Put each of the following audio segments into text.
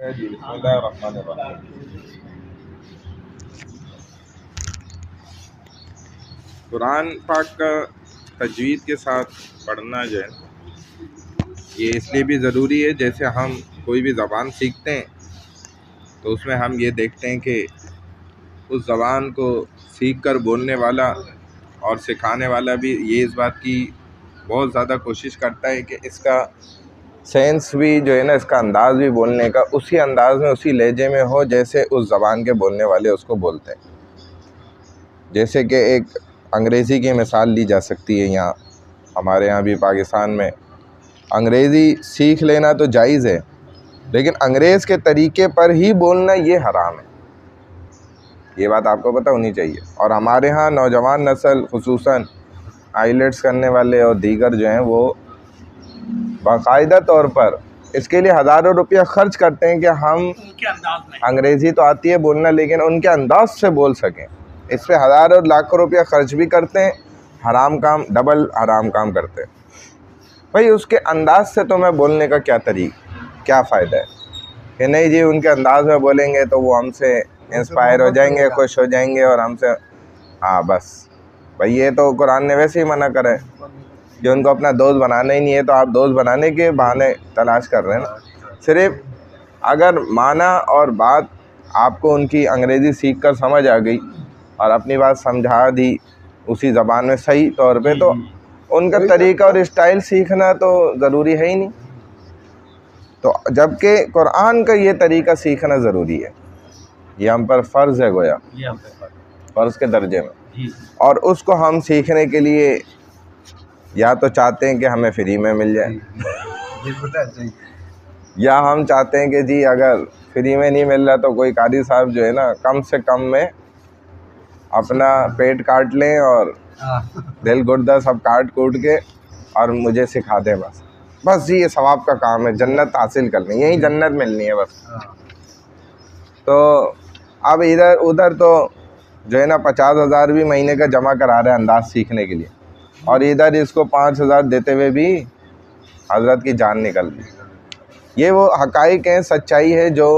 जी बिस्मिल्लाहिर्रहमानिर्रहीम। कुरान पाक का तजवीद के साथ पढ़ना जो है ये इसलिए भी ज़रूरी है, जैसे हम कोई भी ज़बान सीखते हैं तो उसमें हम ये देखते हैं कि उस ज़बान को सीख कर बोलने वाला और सिखाने वाला भी ये इस बात की बहुत ज़्यादा कोशिश करता है कि इसका सेंस भी जो है ना, इसका अंदाज़ भी बोलने का उसी अंदाज़ में उसी लहजे में हो जैसे उस ज़बान के बोलने वाले उसको बोलते हैं। जैसे कि एक अंग्रेज़ी की मिसाल ली जा सकती है। यहाँ हमारे यहाँ भी पाकिस्तान में अंग्रेज़ी सीख लेना तो जायज़ है, लेकिन अंग्रेज़ के तरीके पर ही बोलना ये हराम है। ये बात आपको पता होनी चाहिए। और हमारे यहाँ नौजवान नस्ल खुसूसन आइलेट्स करने वाले और दीगर जो हैं वो बाकायदा तौर पर इसके लिए हज़ारों रुपया ख़र्च करते हैं कि हम उनके अंदाज में अंग्रेज़ी तो आती है बोलना लेकिन उनके अंदाज से बोल सकें। इस पर हज़ारों लाखों रुपया ख़र्च भी करते हैं, हराम काम डबल हराम काम करते हैं। भाई उसके अंदाज से तो मैं बोलने का क्या फ़ायदा है कि नहीं जी उनके अंदाज में बोलेंगे तो वो हमसे इंस्पायर हो जाएंगे, खुश हो जाएंगे और हमसे हाँ बस भाई ये तो कुरान ने वैसे ही मना करा है कि उनको अपना दोस्त बनाना ही नहीं है, तो आप दोस्त बनाने के बहाने तलाश कर रहे हैं ना। सिर्फ अगर माना और बात आपको उनकी अंग्रेज़ी सीख कर समझ आ गई और अपनी बात समझा दी उसी ज़बान में सही तौर पे, तो उनका तरीका और स्टाइल सीखना तो ज़रूरी है ही नहीं। तो जबकि कुरान का ये तरीका सीखना ज़रूरी है, ये हम पर फ़र्ज़ है, गोया फ़र्ज़ के दर्जे में। और उसको हम सीखने के लिए या तो चाहते हैं कि हमें फ्री में मिल जाए या हम चाहते हैं कि जी अगर फ्री में नहीं मिल रहा तो कोई कारी साहब जो है ना कम से कम में अपना पेट काट लें और दिल गुर्दा सब काट कूट के और मुझे सिखा दें। बस जी ये सवाब का काम है, जन्नत हासिल करनी, यही जन्नत मिलनी है बस। तो अब इधर उधर तो जो है ना 50,000 भी महीने का जमा करा रहे हैं अंदाज सीखने के लिए, और इधर इसको 5,000 देते हुए भी हज़रत की जान निकल गई। ये वो हक़ाइक़ हैं, सच्चाई है जो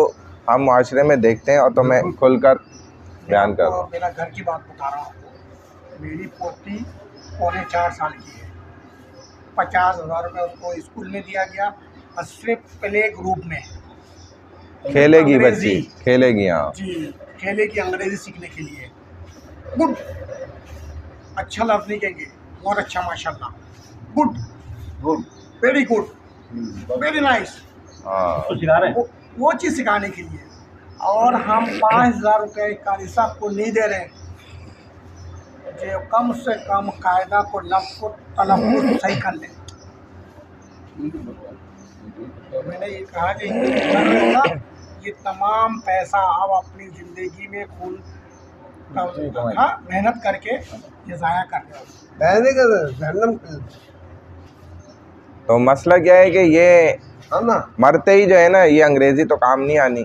हम माशरे में देखते हैं और तो मैं खुलकर बयान कर रहा हूँ। मेरा घर की बात बता रहा हूँ आपको। मेरी पोती 4.25 साल की है। 50,000 रुपये उसको स्कूल में दिया गया और सिर्फ प्ले ग्रुप में खेलेगी बच्ची, खेलेगी। हाँ जी, खेलेगी अंग्रेज़ी सीखने के लिए। गुड, अच्छा लफ्ज़ नहीं कहेंगे, बहुत अच्छा, माशाल्लाह, good good, very good, very nice. वो चीज़ सिखाने के लिए, और हम 5,000 रुपये कारी साहब को नहीं दे रहे, जो कम से कम कायदा को लफ्ज़ को तलफ़्फ़ुज़ सही कर ले। मैंने ये कहा कि ये तमाम पैसा आप अपनी ज़िंदगी में खून मेहनत करके ये ज़ाया कर रहे हो। तो मसला क्या है कि ये मरते ही जो है ना ये अंग्रेज़ी तो काम नहीं आनी,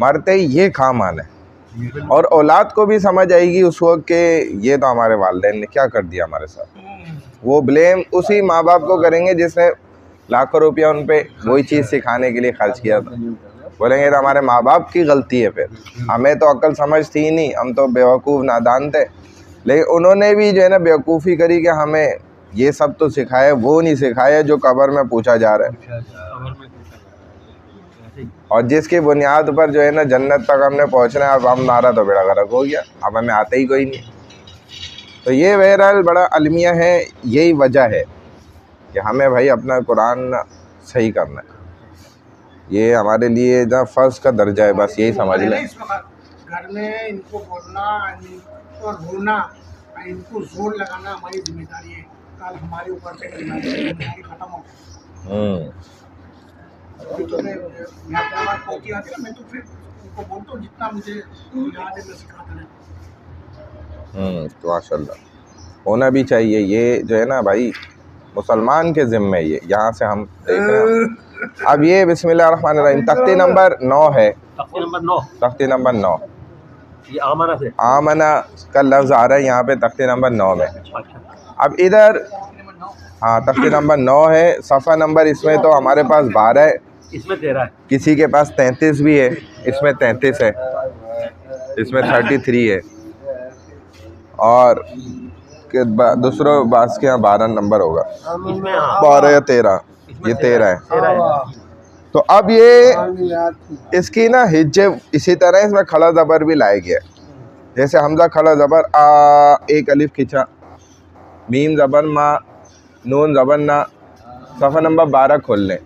मरते ही ये काम आना है। और औलाद को भी समझ आएगी उस वक्त के ये तो हमारे वालिदैन ने क्या कर दिया हमारे साथ। वो ब्लेम उसी माँ बाप को करेंगे जिसने लाखों रुपया उन पे वही चीज़ सिखाने के लिए खर्च किया था। बोलेंगे तो हमारे माँ बाप की गलती है, फिर हमें तो अक्ल समझ थी नहीं, हम तो बेवकूफ़ नादान थे। लेकिन उन्होंने भी जो है ना बेवकूफ़ी करी कि हमें ये सब तो सिखाया, वो नहीं सिखाया जो कब्र में पूछा जा रहा है, और जिसकी बुनियाद पर जो है ना जन्नत तक हमने पहुंचना है। अब हमारा तो बेड़ा गर्क हो गया, अब हमें आते ही कोई नहीं। तो ये बहरहाल बड़ा अलमिया है, यही वजह है कि हमें भाई अपना कुरान सही करना है। ये हमारे लिए ना फ़र्ज़ का दर्जा है, बस यही समझ लें। घर में इनको बोलना और रोना, इनको जोर लगाना हमारी जिम्मेदारी है। कल हमारे ऊपर से जिम्मेदारी खत्म हो गई। तो मैं पोती आती है, मैं तो फिर उनको बोलता हूँ जितना मुझे याद है मैं सिखाता रहता। तो माशाल्लाह होना भी चाहिए। ये जो है ना भाई मुसलमान के ज़िम्मे ये यहाँ से हम देख रहे हैं। अब ये बिस्मिल्लाहिर्रहमानिर्रहीम तख्ती नंबर 9 है, तख्ती नंबर 9। ये आमना से आमना का लफ्ज़ आ रहा है यहाँ पे तख्ती नंबर 9 में। अब इधर हाँ तख्ती नंबर 9 है, सफ़ा नंबर इसमें तो हमारे पास 12 है, इसमें 13 है। किसी के पास 33 भी है, इसमें 33 है, इसमें 33 है, और दूसरों बास के यहाँ 12 नंबर होगा, इसमें हाँ 12 या 13, ये 13 है। 13 है। तो अब ये इसकी ना हिज्जे इसी तरह इसमें खड़ा ज़बर भी लाया गया है। जैसे हमजा खड़ा ज़बर आ, एक अलिफ खिंचा, मीम ज़बर मा, नून ज़बर ना। सफ़ा नंबर 12 खोल लें।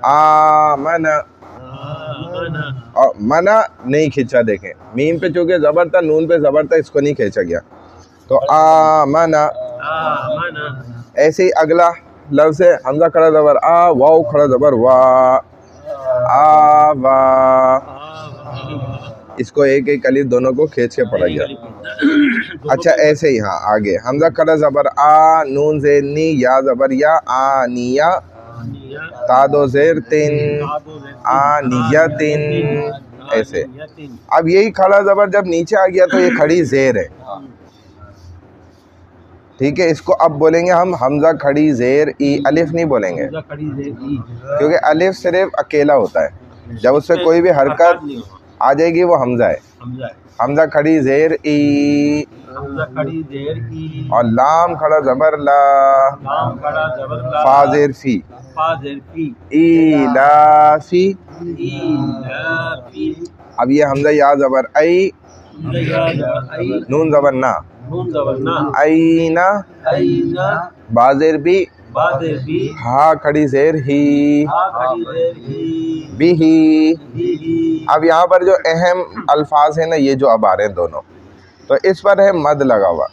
आ मना, और मना नहीं खींचा, देखें मीम पे चूँकि ज़बर था, नून पे ज़बर था, इसको नहीं खींचा गया, तो आ मना। ऐसे ही अगला लफ्ज़ है हमजा खड़ा ज़बर आ, वाव खड़ा ज़बर वा, आ वा। इसको एक एक अलिफ दोनों को खींच के पढ़ा गया। अच्छा ऐसे ही हाँ आगे हमजा खड़ा ज़बर आ, नून ज़ेर नी, या ज़बर या, आ निया, तादो ज़ेर तिन, आ निया तिन। ऐसे अब यही खड़ा ज़बर जब नीचे आ गया तो ये खड़ी ज़ेर है, ठीक है। इसको अब बोलेंगे हम हमजा खड़ी ज़ेर ई, अलिफ नहीं बोलेंगे क्योंकि अलिफ सिर्फ अकेला होता है, जब उससे कोई भी हरकत आ जाएगी वो हमजा है। हमजा खड़ी ज़ेर ई, और लाम खड़ा ज़बर ला, फा ज़ेर फी, ई ला फी। अब ये हमजा या ज़बर आई, नून ज़बर ना, आईना, बा ज़ेर बी, हा खड़ी ज़ेर ही, बिही। अब यहाँ पर जो अहम अल्फाज हैं ना, ये जो अब आ रहे हैं दोनों, तो इस पर है मद लगा हुआ।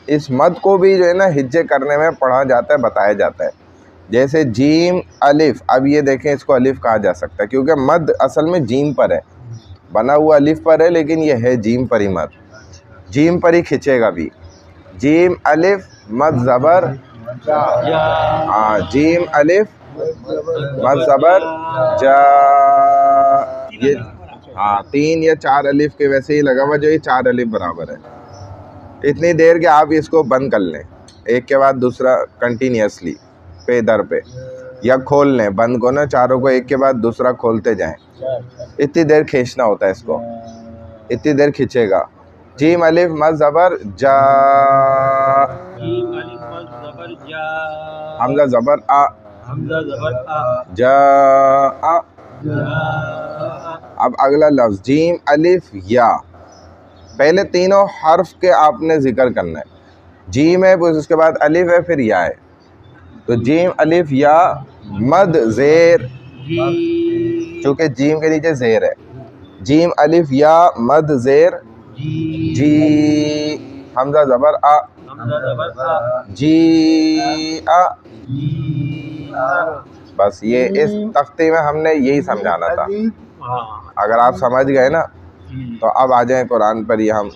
इस मद को भी जो है ना हिज्जे करने में पढ़ा जाता है, बताया जाता है। जैसे जीम अलिफ, अब ये देखें इसको अलिफ कहा जा सकता है क्योंकि मद असल में जीम पर है, बना हुआ अलिफ पर है, लेकिन ये है जीम पर ही मद, जीम पर ही खिंचेगा भी। जीम अलिफ मद ज़बर, हाँ जीम अलिफ मद ज़बर जा, ये हाँ 3 या 4 अलिफ के वैसे ही लगा हुआ, जो ये 4 अलिफ बराबर है। इतनी देर के आप इसको बंद कर लें, एक के बाद दूसरा कंटिन्यूसली पे दर पे, या खोल लें बंद को ना, चारों को एक के बाद दूसरा खोलते जाएं। इतनी देर खींचना होता है इसको, इतनी देर खींचेगा। जीम अलिफ मद ज़बर जा, हमजा ज़बर आ, जा आ। अब अगला लफ्ज़ जीम अलिफ या, पहले तीनों हर्फ के आपने जिक्र करना है। जीम है, फिर उसके बाद अलिफ है, फिर या है। तो जीम अलिफ या मद ज़ेर, चूँकि जीम के नीचे ज़ेर है, जीम अलिफ या मद ज़ेर जी, हमजा ज़बर आ, जी आ। बस ये इस तख्ते में हमने यही समझाना था। अगर आप समझ गए ना तो अब आ जाएं कुरान पर ही। हम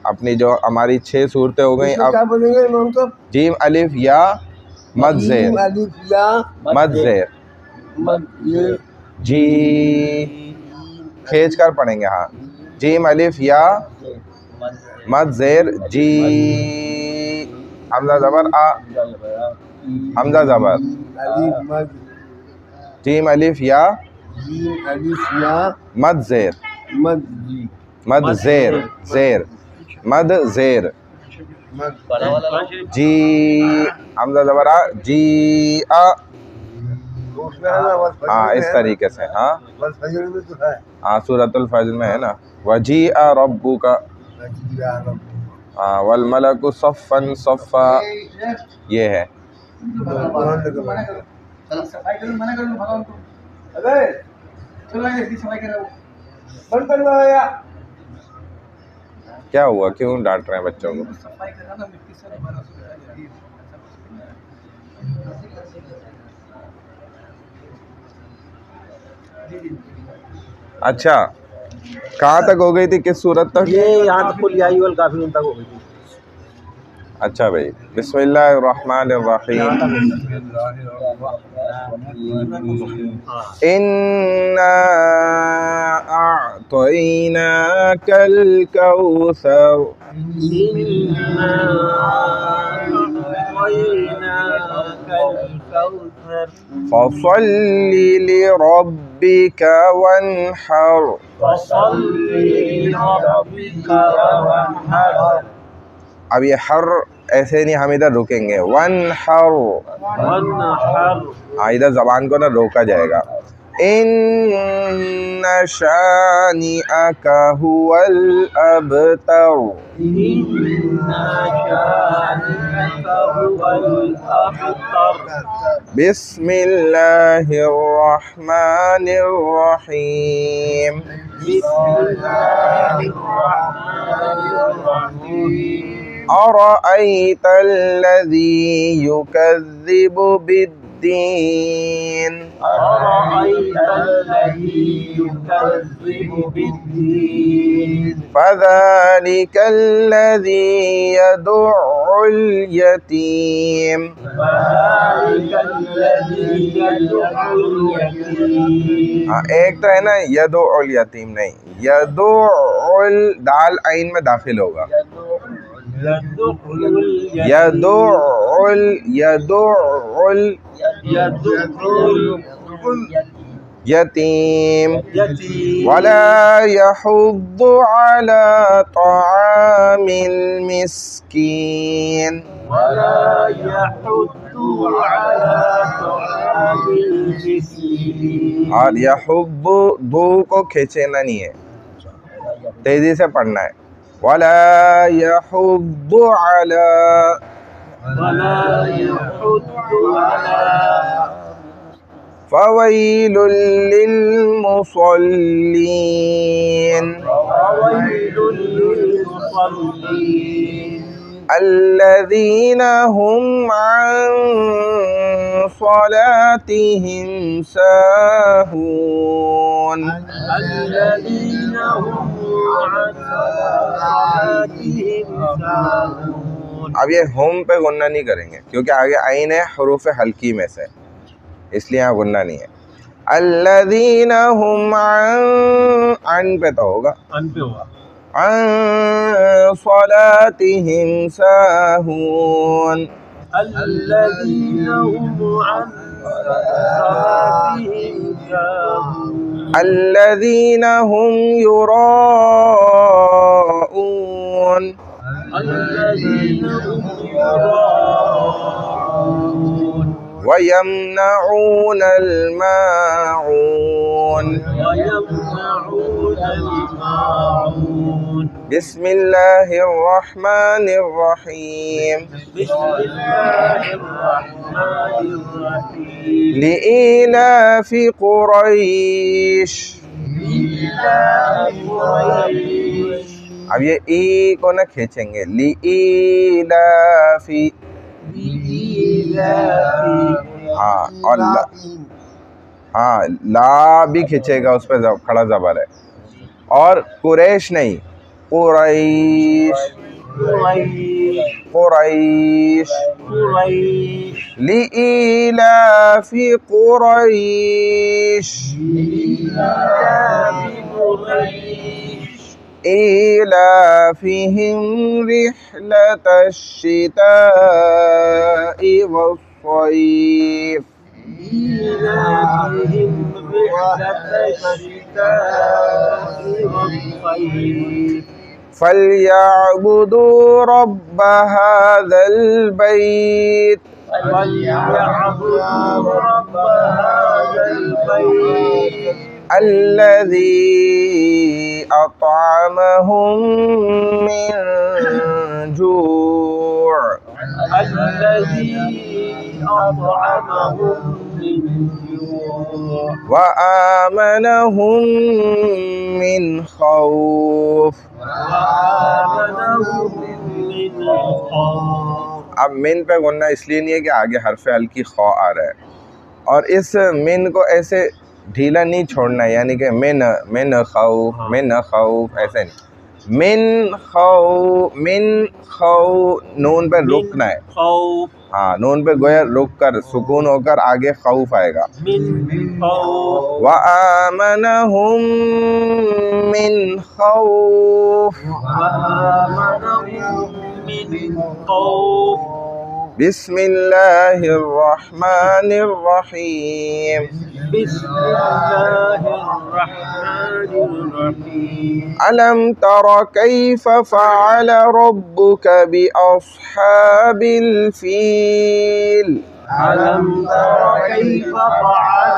अपनी जो हमारी 6 सूरतें हो गई, अब जीम अलिफ या मद ज़ेर, मद ज़ेर जी, खींच कर पढ़ेंगे। हाँ जीम अलिफ या मद ज़ेर जी, हमजा ज़बर आ, हमजा ज़बर, जीम अलिफ या मद ज़ेर, मद ज़ेर, ज़ेर मद ज़ेर जी, हमजा ज़बर आ, जी आ। हाँ इस तरीके से। हाँ हाँ सूरतुल फज्र में है ना, वजी आ रब्बु का, हाँ वल मलकु सफ़्फ़न सफ़्फ़ा, ये है। क्या हुआ, क्यों डांट रहे हैं बच्चों को? अच्छा कहाँ तक हो गई थी, किस सूरत तक? ये यहाँ तक कुल याई वल काफ़िरून तक हो गई थी। अच्छा भाई, बिस्मिल्लाहिर्रहमानिर्रहीम। इन्ना अअतैनाकल कौसर, फसल्लि लिरब्बिका वन्हर। अब ये हर ऐसे नहीं, हम इधर रुकेंगे, वन्हर। हाँ, इधर जबान को ना रोका जाएगा। इन्न शानिअका हुवल अबतर। बिस्मिल्लाहिर रहमानिर रहीम। अरअयतल्लज़ी युकज़्ज़िबु बिद्दीन। फ़ज़ालिकल्लज़ी यदुउल यतीम। हाँ, एक तो है ना यदुउल यतीम, नहीं, यदुउल दाल आइन में दाखिल होगा। यदुउल यतीम। वला यहुद्दु अला तआमिल मिस्कीन। और यहुद्दु दो को खींचना नहीं है, तेजी से पढ़ना है। वला यहुद्दु अला, फ़वैलुल लिलमुसल्लीन। अल्लज़ीना हुम अन सलातिहिम साहून। अब ये हुम पे गुन्ना नहीं करेंगे क्योंकि आगे आइन है हुरूफ हल्की में से, इसलिए यहाँ गुन्ना नहीं है। अल्लज़ीना हुम अन पे तो होगा, अन सलातिहिम साहून। अल्लज़ीना हुम युराऊन। वयमनऊनल माऊन। बिस्मिल्लाहिर रहमानिर रहीम। लिइलाफि कुरैश। अब ये ई को ना खींचेंगे, लिइलाफि। हाँ, और हाँ, ला भी खींचेगा, उस पर खड़ा ज़बर है। और कुरैश नहीं, कुरैश, कुरैश। लिइलाफि कुरैश। إيلافهم رحلة الشتاء والصيف فليعبدوا رب هذا البيت الذي أطعمهم من جوع وآمنهم من خوف। अब मिन पे गुन्ना इसलिए नहीं है कि आगे हरफ हल्की खौ आ रहा है, और इस मिन को ऐसे ढीला नहीं छोड़ना है, यानी कि मिन खौफ ऐसे नहीं। मिन खौ नून पे रुकना है। हाँ, नून पे गोया रुक कर सुकून होकर आगे खौफ आएगा। व आमनहुम मिन खौफ बिस्मिल्लाहिर्रहमानिर्रहीम बिस्मिल्लाहिर्रहमानिर्रहीम अलम तरा कैफ फ़अल रब्बुक बिअस्हाबिल फील अलम तरा कैफ फ़अल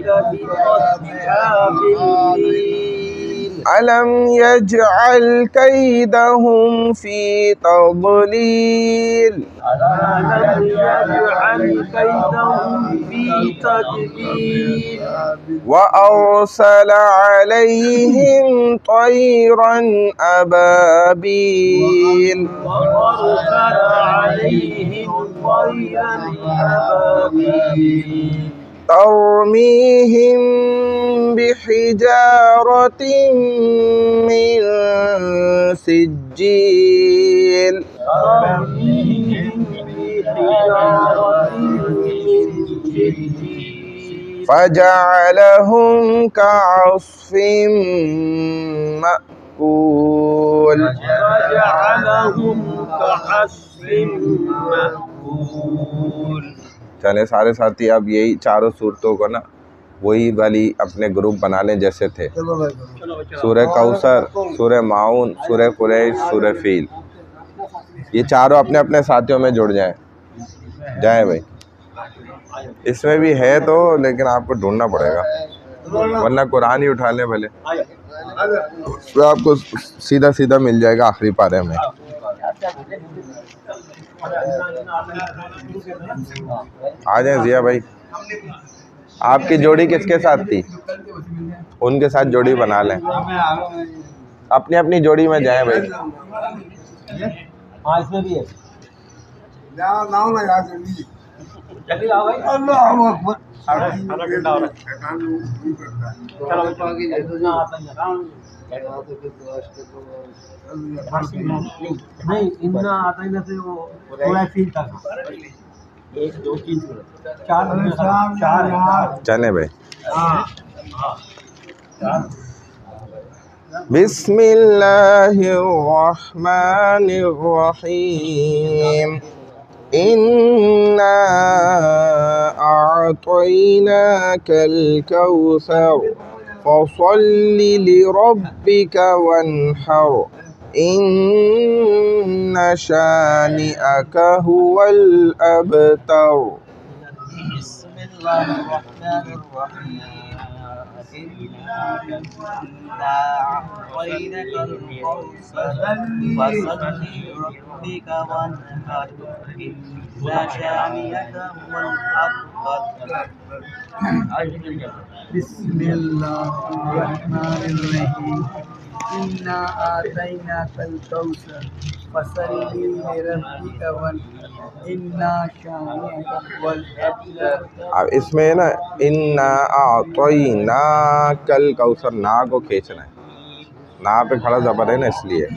रब्बुक बिअस्हाबिल फील अलम यजअल कैदहुम फी तضलील अलम यजअल कैदहुम फी तदलील व अरसल अलैहिम तैरन अबाबील وأرسل عليهم طيرا أبابيل तरमीहिम बिहिजारतिन मिन सिज्जील ترميهم بحجارة من سجيل فجعلهم كعصف مأكول فجعلهم كعصف مأكول चले सारे साथी, अब यही चारों सूरतों को ना वही वाली अपने ग्रुप बना लें जैसे थे। सूरह कौसर, सूरह माउन, सूरह कुरैश, सूरह फील, ये चारों अपने अपने साथियों में जुड़ जाएं। जाए भाई, इसमें भी है तो, लेकिन आपको ढूंढना पड़ेगा, वरना कुरान ही उठा लें भले, तो आपको सीधा सीधा मिल जाएगा आखिरी पारे में। आ जाए जिया भाई, आपकी जोड़ी किसके साथ थी? उनके साथ जोड़ी बना लें, अपनी अपनी जोड़ी में जाएं भाई। हाँ इसमें भी है। नाम ना याद जल्दी जल्दी लाओ भाई। अल्लाह अकबर खाना ठंडा हो रहा है। चलो इतना आता ही नहीं, इतना आता ही ना से वो पूरा फील था। 1 2 3 4 4 चले भाई। हाँ बिस्मिल्लाहिर्रहमानिर्रहीम इन्ना अअतैनाकल कौसर फसल्लि लिरब्बिका वन्हर इन्न शानिअका हुवल अबतर। बिस्मिल्लाहिर्रहमानिर्रहीम इन्ना आतैनाकल कौसर फसल्लि लिरब्बिका वन्हर इन्ना शानिअका हुवल अबतर। अब इसमें ना इन्ना अअतैनाकल कौसर, ना को खींचना है, ना पे खड़ा जबर है ना, इसलिए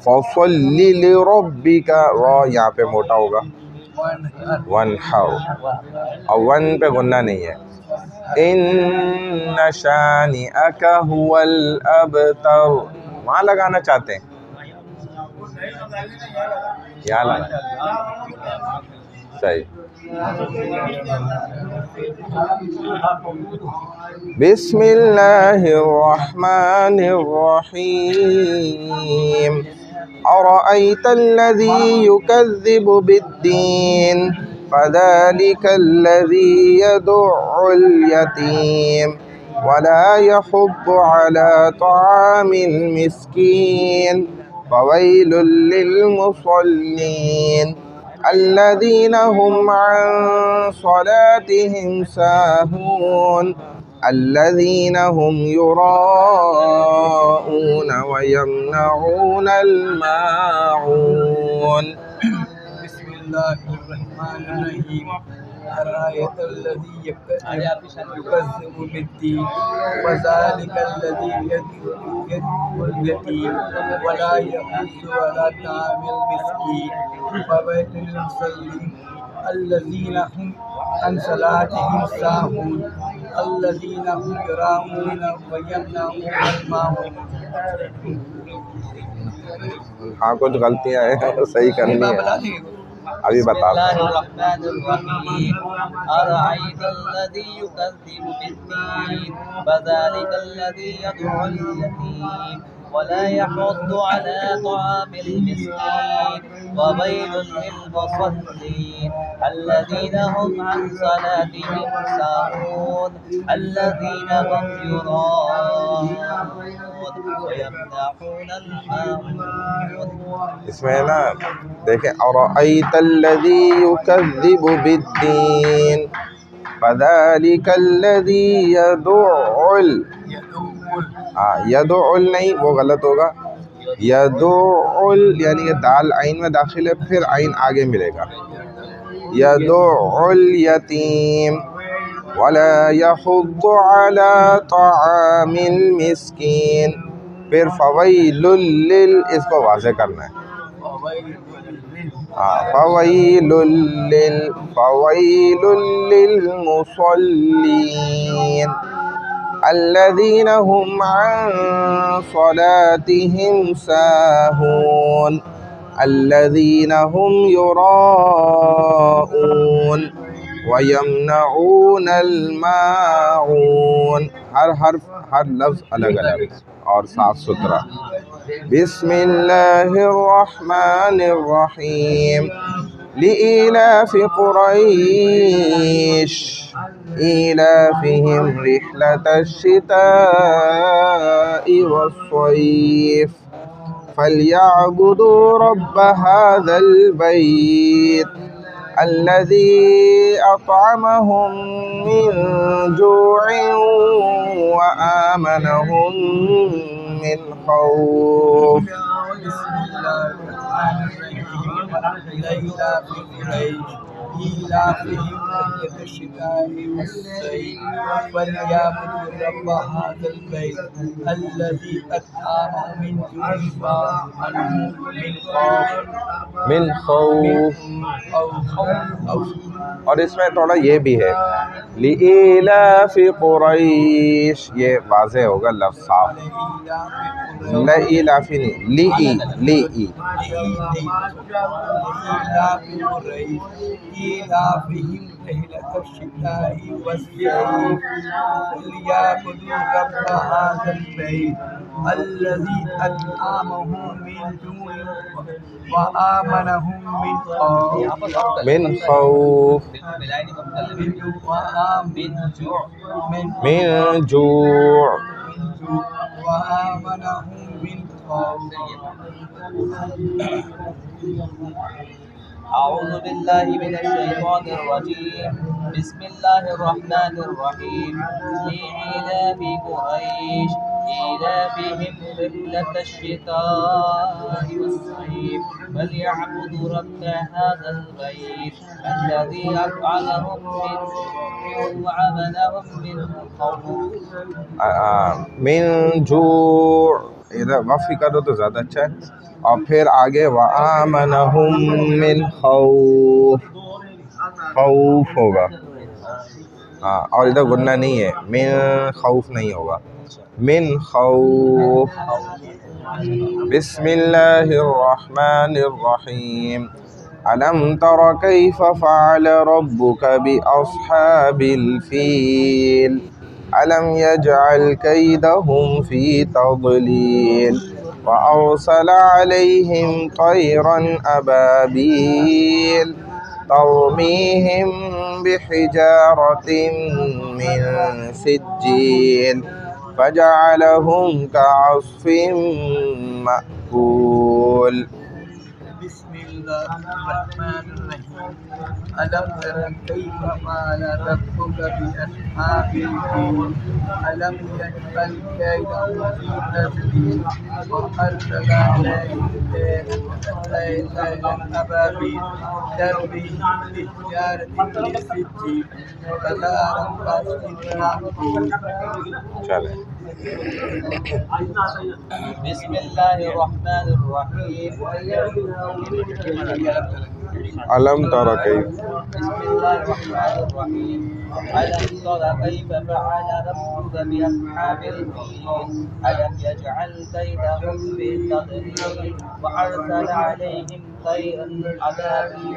फसल्लि लिरब्बिका, रा यहाँ पे मोटा होगा, वन्हर, और वन पे गुन्ना नहीं है। इन्ना शानिअका हुवल अबतर, वहाँ लगाना चाहते हैं, यहाँ लगा सही। बिस्मिल्लाहिर्रहमानिर्रहीम अरअयतल्लज़ी युकज़्ज़िबु बिद्दीन फ़ज़ालिकल्लज़ी यदु'उल यतीम वला यहुद्दु अला तआमिल मिस्कीन फ़वैलुल लिलमुसल्लीन अल्लज़ीना हुम अन सलातिहिम साहून अल्लज़ीना हुम युराऊन व यमनऊनल माऊन। बिस्मिल्लाहिर्रहमानिर्रहीम अरअयतल्लज़ी युकज़्ज़िबु बिद्दीन फ़ज़ालिकल्लज़ी यदु'ुल यतीम वला यहुद्दु अला तआमिल मिस्कीन फ़वैलुल लिलमुसल्लीन अल्लज़ीना हुम अन सलातिहिम साहून अल्लज़ीना हुम युराऊन व यमनऊनल माऊन। हाँ कुछ गलतियाँ हैं, सही करनी है। अभी बताता हूँ। बिस्मिल्लाहिर्रहमानिर्रहीम अरअयतल्लज़ी युकज़्ज़िबु बिद्दीन फ़ज़ालिकल्लज़ी यदउल यतीम वला यहुद्दु अला तआमिल मिस्कीन ववैलुल लिलमुसल्लीन अल्लज़ीना हुम अन सलातिहिम साहून अल्लज़ीना हुम युराऊन वयमनऊनल माऊन। इसमें ना देखें, अरअयतल्लज़ी युकज़्ज़िबु बिद्दीन फ़ज़ालिकल्लज़ी यदउल, यदउल नहीं, वो गलत होगा। यदउल यानी कि दाल आइन में दाखिल है, फिर आइन आगे मिलेगा। यदउल यतीम वला यहुद्दु अला तआमिल मिस्कीन, फिर फवैलुल लिल, इसको वाज़े करना है। फवैलुल लिल मुसल्लीन अल्लज़ीना हुम अन सलातिहिम साहून अल्लज़ीना हुम युराऊन वयमनऊनल माऊन। हर लफ्ज़ अलग अलग और साफ सुथरा। बिस्मिल्लाहिर्रहमानिर्रहीम लिइलाफि कुरैश इलाफिहिम रिह्लतश शिताइ वस्सैफ फलयअबुदू रब्ब हाज़ल बैत अल्लज़ी अतअमहुम मिन जूइन व आमनहुम मिन खौफ। मिन खौफ। और इसमें थोड़ा ये भी है, लिइलाफि कुरैश, ये वाज़े होगा लफ्ज़ साफ। लिइलाफि नहीं, लिई मिन खौफ मिन जू' أعوذ بالله من الشيطان الرجيم بسم الله الرحمن الرحيم لإيلاف قريش إيلافهم رحلة الشتاء والصيف فليعبدوا رب هذا البيت الذي أطعمهم من جوع وآمنهم من خوف। मिन जू' इधर वफ़ी करो तो ज़्यादा अच्छा है। और फिर आगे वआमनहुम मिन खौफ, खौफ होगा। हाँ, और इधर गुन्ना नहीं है, मिन खौफ नहीं होगा, मिन खौफ। बिस्मिल्लाहिर्रहमानिर्रहीम अलम तर कैफ फ़अल रब्बुक बिअस्हाबिल फ़ील अलम यजअल कैदहुम फ़ी तज़लील वअरसल अलैहिम तयरन अबाबील तरमीहिम बिहिजारतिन मिन सिज्जील फजअलहुम कअस्फिन मअकूल। बिस्मिल्लाहिर्रहमानिर्रहीम अलम तरा कैफ फ़अल रब्बुक बिअस्हाबिल फ़ील अलम यजअल कैदहुम फ़ी तज़लील वअरसल अलैहिम तयरन अबाबील तरमीहिम बिहिजारतिन मिन सिज्जील फजअलहुम कअस्फिन मअकूल। चले बिस्मिल्लाहिर्रहमानिर्रहीम अलम तरा कैफ बिस्मिल्लाहिर्रहमानिर्रहीम अलम तरा कैफ फअल रब्बुक बिअस्हाबिल फील अलम यजअल कैदहुम फी तदलील वअरसल अलैहिम तैरन अबाबील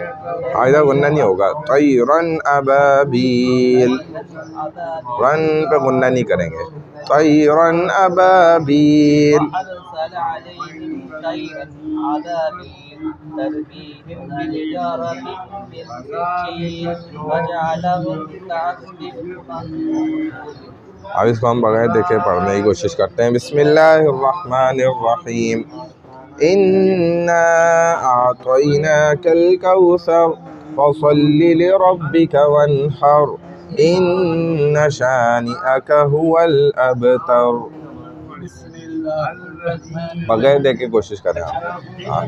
आयदा गुन्ना नहीं होगा, तैरन अबाबील, रन पे गुन्ना नहीं करेंगे, तैरन अबाबील। وأرسل عليهم طيرا أبابيل ترميهم بحجارة من سجيل وجعلهم كعصف مأكول। अब इसको हम बगैर देखे पढ़ने की कोशिश करते हैं। बिस्मिल्लाहिर्रहमानिर्रहीम। इन्ना आतैनाकल कौसर फसल्लि लिरब्बिका वन्हर इन्न शानिअक हुवल अबतर। बगैर देखे कोशिश करें आप,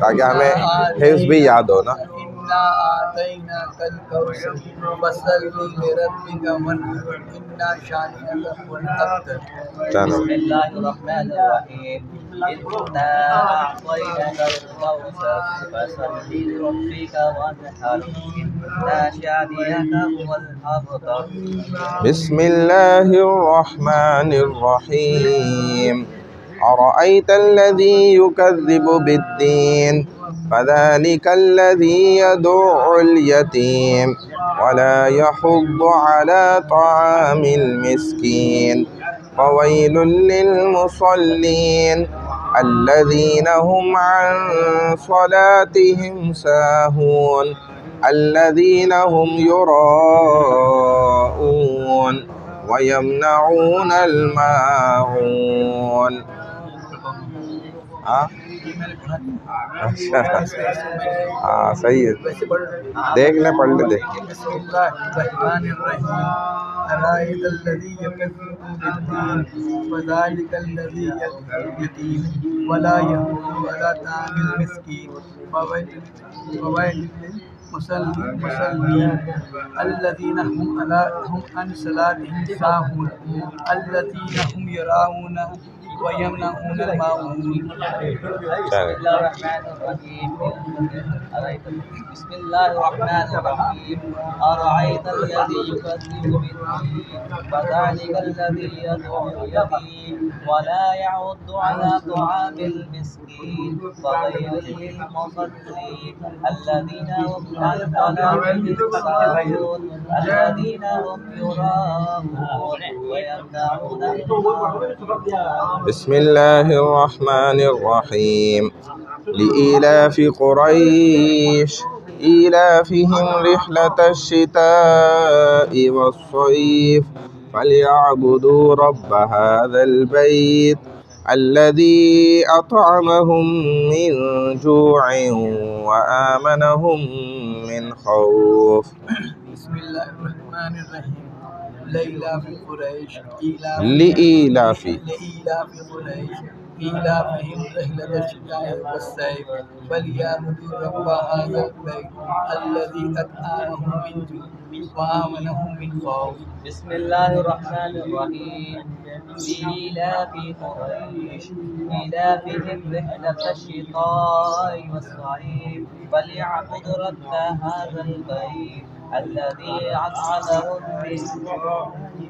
ताकि हमें हिफ्ज़ भी याद हो ना। इन्ना आतैनाकल कौसर फसल्लि लिरब्बिका वन्हर इन्ना शानिअक हुवल अबतर। चलो बिस्मिल्लाहिर्रहमानिर्रहीम इन्ना अअतैनाकल कौसर फसल्लि लिरब्बिका वन्हर इन्ना शानिअक हुवल अबतर। बिस्मिल्लाहिर्रहमानिर्रहीम अरअयत الذي يكذب بالدين فذلك الذي يدع اليتيم ولا يحض على طعام المسكين فويل للمصلين الذين هم عن صلاتهم ساهون الذين هم يراءون ويمنعون الماعون। हाँ अच्छा, हाँ सही है, देख ले, पढ़ ले, देख। الذين هم عن صلاتهم ساهون الذين هم يراءون ويمنعون الماعون। بسم الله الرحمن الرحيم أرأيت الذي يكذب بالدين فذلك الذي يدعو اليتيم ولا يحض على طعام المسكين فويل للمصلين الذين هم عن صلاتهم ساهون الذين هم يراءون ويمنعون الماعون। بسم الله الرحمن الرحيم لإيلاف قريش إيلافهم رحلة الشتاء والصيف فليعبدوا رب هذا البيت الذي أطعمهم من جوع وآمنهم من خوف। بسم الله الرحمن الرحيم لإيلاف قريش لإيلاف قريش إيلافهم رحلة الشتاء والصيف فليعبدوا رب هذا البيت الذي أطعمهم من جوع وآمنهم من خوف। بسم الله الرحمن الرحيم لإيلاف قريش إيلافهم رحلة الشتاء والصيف فليعبدوا رب هذا البيت الذي أطعمهم من جوع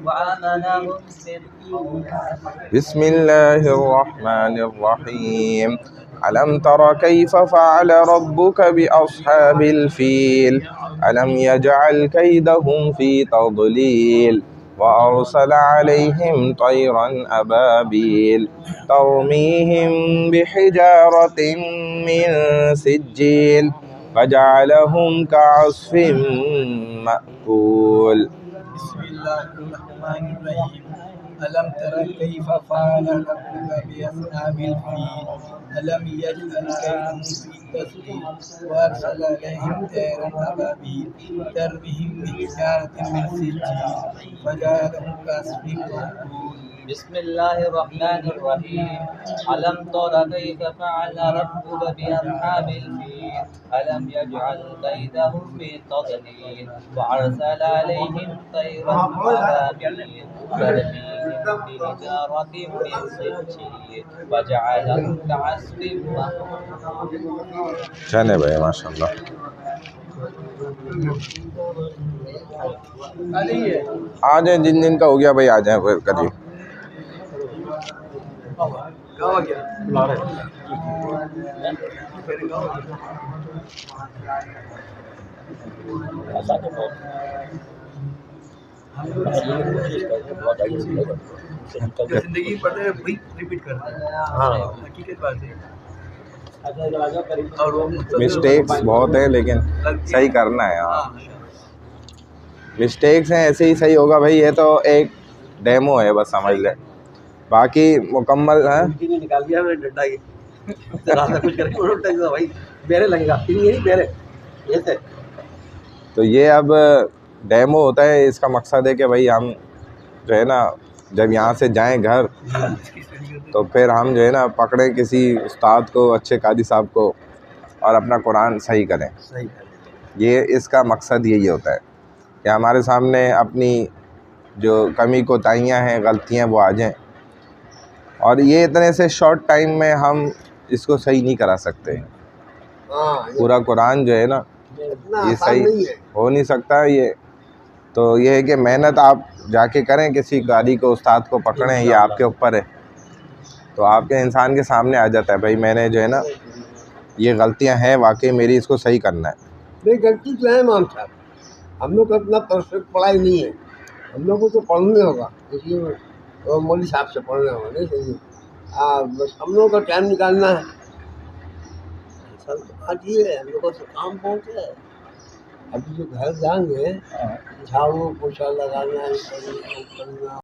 وآمنهم من خوف। بسم الله الرحمن الرحيم ألم تر كيف فعل ربك بأصحاب الفيل ألم يجعل كيدهم في تضليل وأرسل عليهم طيرا أبابيل ترميهم بحجارة من سجيل فجعلهم كعصف مأكول۔ بسم الله الرحمن الرحيم ألم تر كيف فعل ربك بأصحاب الفيل ألم يجعل كيدهم في تضليل وأرسل عليهم طيرا أبابيل ترميهم بحجارة من سجيل فجعلهم كعصف مأكول۔ بسم الله الرحمن الرحيم ألم تر كيف فعل ربك بأصحاب الفيل ألم يجعل كيدهم في تضليل وأرسل عليهم طيرا أبابيل ترميهم بحجارة من سجيل وجعلهم كعصف مأكول। चले भाई माशाल्लाह। आ जाए, जिन जिन का हो गया भाई आ जाए फिर करिए। जिंदगी पढ़ते वही रिपीट करते हैं। हाँ हकीकत बात है। और वो मिस्टेक्स बहुत है लेकिन सही करना है। हाँ मिस्टेक्स हैं, ऐसे ही सही होगा भाई। ये तो एक डेमो है बस, समझ ले, बाकी मुकम्मल है। निकाल दिया मैंने डंडा की कुछ करके उल्टा भाई बेरे लगेगा नहीं बेरे ऐसे। तो ये अब डेमो होता है, इसका मकसद है कि भाई हम जो है ना जब यहाँ से जाएं घर तो फिर हम जो है ना पकड़ें किसी उस्ताद को, अच्छे कादी साहब को, और अपना कुरान सही करें। ये इसका मकसद यही होता है कि हमारे सामने अपनी जो कमी कोताहियाँ हैं, गलतियाँ, वो आ जाएं। और ये इतने से शॉर्ट टाइम में हम इसको सही नहीं करा सकते। पूरा कुरान जो है ना ये सही हो नहीं सकता। ये तो ये है कि मेहनत आप जाके करें, किसी गाड़ी को, उस्ताद को पकड़ें, ये आपके ऊपर है। तो आपके इंसान के सामने आ जाता है भाई मैंने जो है ना ये गलतियां हैं वाकई मेरी, इसको सही करना है। नहीं गलती तो है इमाम साहब, हम लोग को इतना परफेक्ट पढ़ाई नहीं है, हम लोग को तो पढ़ने होगा, इसलिए मौलवी साहब से पढ़ना होगा। नहीं सही बस हम लोग का टाइम निकालना है। सब आज ये हम लोग का काम बहुत है। अभी जो घर जाएंगे झाड़ू पोछा लगाना, करना